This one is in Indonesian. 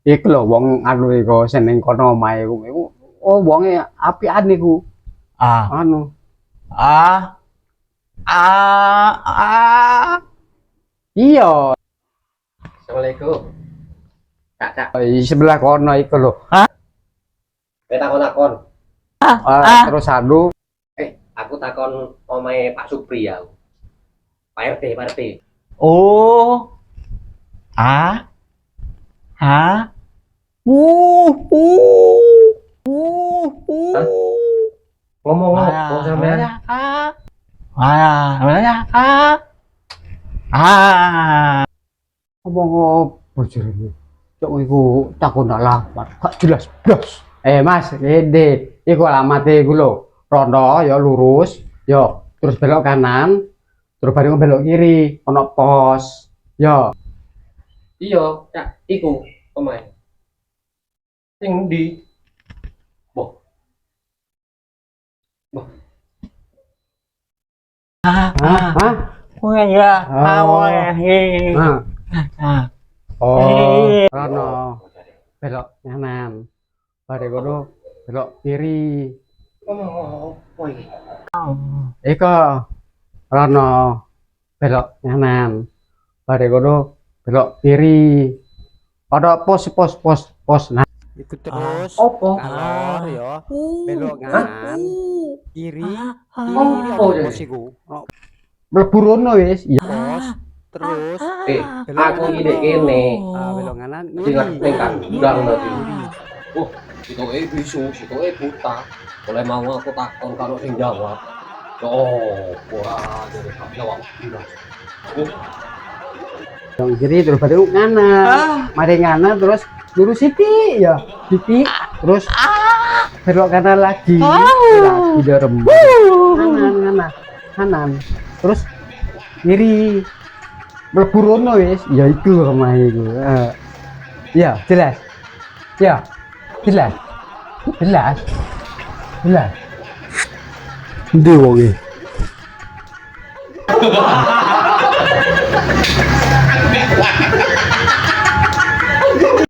Iku lho wong anu iku seneng kono omahe iku. Oh wonge apian niku. Ah, Anu. ah, ah. Iya, Assalamualaikum. Kak, Kak. di sebelah kono iku lho. Kowe takon-takon. Terus anu Aku takon omahe Pak Supri ya. Pak RT, Pak RT. Oh, ah, ah. Uh, uh, Hah? Ngomong sampean. ngomong apa jenenge? Cok iku takon alamat, gak jelas blas. Mas, ngene. Iku alamate iku lho. Rono ya lurus, yo terus belok kanan, terus bareng belok kiri, ono pos. Yo, Iya, Kak, iku omahe. Sing ndi? Boh, boh. hah? Oh ya, Oh. Nah, ah. oh, rono belok kanan. Bareng kono belok kiri. Ngomong apa iki? Iko rono belok kanan. Bareng kono belok kiri. Ada pos. Nah, ikut terus. Opo? Kalor ya. Belok kanan, kiri. Opo Ada pos iku. Mlebu rono wis. Iya, pos. Terus Aku iki dek kene. belok kanan. Sing ning kandang tadi. Sitoke bisu, sitoke buta. Oleh mau aku takon karo sing jawab. Oh, wah, jadi tak jawab. Yang kiri terus bareng kanan. Mari kanan terus lurus siti ya. Siti terus belok kanan lagi. Lagi derem. Kanan. Terus kiri. Mlebu rono wis. Ya itu omahe iku. Ya, jelas. Ya. Jelas. Ndi wonge?